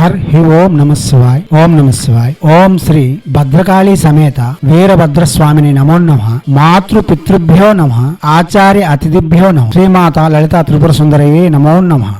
హి ఓం నమ శివాయ్. ఓం నమ శివాయ్. ఓం శ్రీ భద్రకాళీ సమేత వీరభద్రస్వామిని నమో నమః. మాతృ పితృభ్యో నమః. ఆచార్య అతిథిభ్యో నమః. శ్రీమాత లలితా త్రిపుర సుందరయే నమో నమః.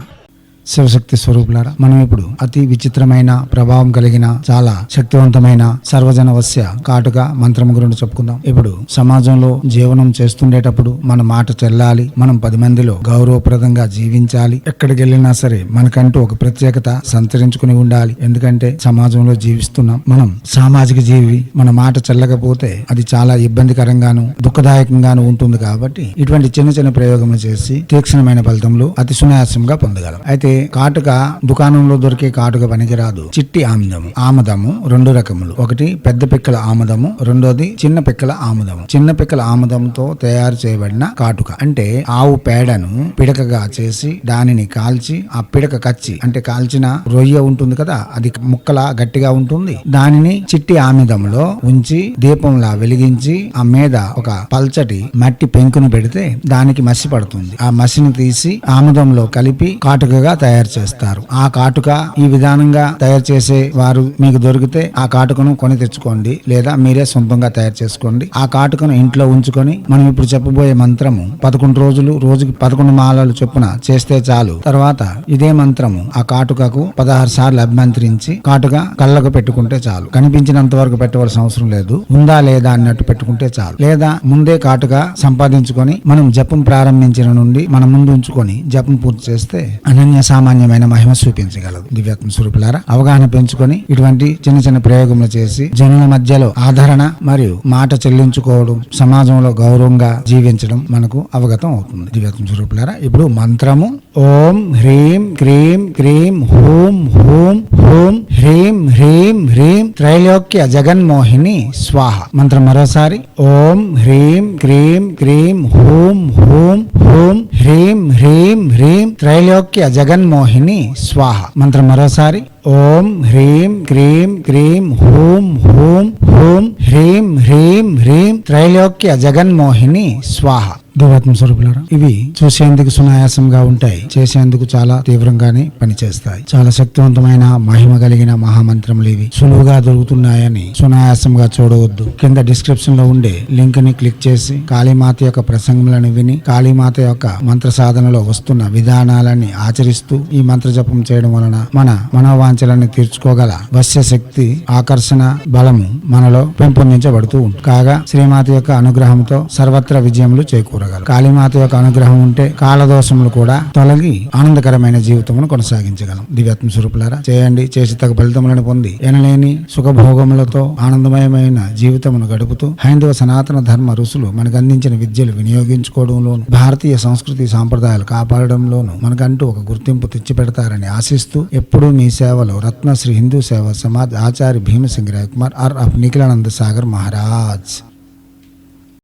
శివశక్తి స్వరూపులారా, మనం ఇప్పుడు అతి విచిత్రమైన ప్రభావం కలిగిన చాలా శక్తివంతమైన సర్వజన వశ్య కాటుక మంత్రం గురించి చెప్పుకుందాం. ఇప్పుడు సమాజంలో జీవనం చేస్తుండేటప్పుడు మన మాట చెల్లాలి, మనం 10 మందిలో గౌరవప్రదంగా జీవించాలి, ఎక్కడికి వెళ్ళినా సరే మనకంటూ ఒక ప్రత్యేకత సంతరించుకుని ఉండాలి. ఎందుకంటే సమాజంలో జీవిస్తున్నాం, మనం సామాజిక జీవి. మన మాట చెల్లకపోతే అది చాలా ఇబ్బందికరంగాను దుఃఖదాయకంగాను ఉంటుంది. కాబట్టి ఇటువంటి చిన్న చిన్న ప్రయోగములు చేసి తీక్షణమైన ఫలితంలో అతి సునాయాసంగా పొందగలం. అయితే కాటుక దుకాణంలో దొరికే కాటుక పనికిరాదు. చిట్టి ఆముదము. ఆముదము 2 రకములు. ఒకటి పెద్ద పిక్కల ఆముదము, రెండోది చిన్న పిక్కల ఆముదము. చిన్న పిక్కల ఆముదంతో తయారు చేయబడిన కాటుక అంటే ఆవు పేడను పిడకగా చేసి దానిని కాల్చి ఆ పిడక కచ్చి అంటే కాల్చిన రొయ్య ఉంటుంది కదా, అది ముక్కలా గట్టిగా ఉంటుంది. దానిని చిట్టి ఆముదంలో ఉంచి దీపంలా వెలిగించి ఆ మీద ఒక పల్చటి మట్టి పెంకును పెడితే దానికి మసి పడుతుంది. ఆ మసిని తీసి ఆముదంలో కలిపి కాటుకగా తయారు చేస్తారు. ఆ కాటుక ఈ విధానంగా తయారు చేసే వారు మీకు దొరికితే ఆ కాటుకను కొని తెచ్చుకోండి, లేదా మీరే సొంతంగా తయారు చేసుకోండి. ఆ కాటుకను ఇంట్లో ఉంచుకొని మనం ఇప్పుడు చెప్పబోయే మంత్రము 11 రోజులు రోజుకి 11 మాలలు చొప్పున చేస్తే చాలు. తర్వాత ఇదే మంత్రము ఆ కాటుకకు 16 సార్లు అభిమంత్రించి కాటుక కళ్ళకు పెట్టుకుంటే చాలు. కనిపించినంత వరకు పెట్టవలసిన అవసరం లేదు, ఉందా లేదా అన్నట్టు పెట్టుకుంటే చాలు. లేదా ముందే కాటుక సంపాదించుకొని మనం జపం ప్రారంభించిన నుండి మన ముందు ఉంచుకొని జపం పూర్తి చేస్తే అనన్య సామాన్యమైన మహిమ చూపించగలదు. దివ్యాత్మ స్వరూపులారా, అవగాహన పెంచుకొని ఇటువంటి చిన్న చిన్న ప్రయోగములు చేసి జనుల మధ్యలో ఆదరణ మరియు మాట చెల్లించుకోవడం, సమాజంలో గౌరవంగా జీవించడం మనకు అవగతం అవుతుంది. దివ్యాత్మ స్వరూపులారా, ఇప్పుడు మంత్రము ఓం హ్రీం క్రీం క్రీం హూం హూం హూం హ్రీం హ్రీం హ్రీం త్రైలోక్య జగన్మోహిని స్వాహ. మంత్రం మరోసారి ఓం హ్రీం క్రీం క్రీం హూం హూం హూం హ్రీం హ్రీం హ్రీం త్రైలోక్య జగన్మోహిని స్వాహ. మంత్రం మరోసారి ఓం హ్రీం క్రీం క్రీం హూం హూం హూం హ్రీం హ్రీం హ్రీం త్రైలోక్య జగన్మోహిని స్వాహ. దివ్యాత్మ స్వరూపులారా, ఇవి చూసేందుకు సునాయాసంగా ఉంటాయి, చేసేందుకు చాలా తీవ్రంగానే పనిచేస్తాయి. చాలా శక్తివంతమైన మహిమ కలిగిన మహామంత్రములు ఇవి. సులువుగా దొరుకుతున్నాయని సునాయాసంగా చూడవద్దు. కింద డిస్క్రిప్షన్ లో ఉండే లింక్ ని క్లిక్ చేసి కాళీమాత యొక్క ప్రసంగములను విని కాళీమాత యొక్క మంత్ర సాధనలో వస్తున్న విధానాలని ఆచరిస్తూ ఈ మంత్ర జపం చేయడం వలన మన మనోవాంఛలను తీర్చుకోగల వశ్య శక్తి ఆకర్షణ బలము మనలో పెంపొందించబడుతూ ఉంటుంది. కాగా శ్రీమాత యొక్క అనుగ్రహంతో సర్వత్ర విజయములు చేకూర. కాళీమాత యొక్క అనుగ్రహం ఉంటే కాలదోషములు కూడా తొలగి ఆనందకరమైన జీవితమును కొనసాగించగలం. దివ్యాత్మ స్వరూపులారా, చేయండి, చేసి తగ్గ ఫలితములను పొంది ఎనలేని సుఖభోగములతో ఆనందమయమైన జీవితమును గడుపుతూ హైందవ సనాతన ధర్మ ఋషులు మనకు అందించిన విద్యలు వినియోగించుకోవడంలోను భారతీయ సంస్కృతి సాంప్రదాయాలు కాపాడడంలోను మనకంటూ ఒక గుర్తింపు తెచ్చిపెడతారని ఆశిస్తూ ఎప్పుడూ మీ సేవలో రత్నశ్రీ హిందూ సేవా సమాజ్ ఆచార్య భీమసింగ్ రాయ్ కుమార్ ఆర్ ఆఫ్ నిఖిలానంద సాగర్ మహారాజ్.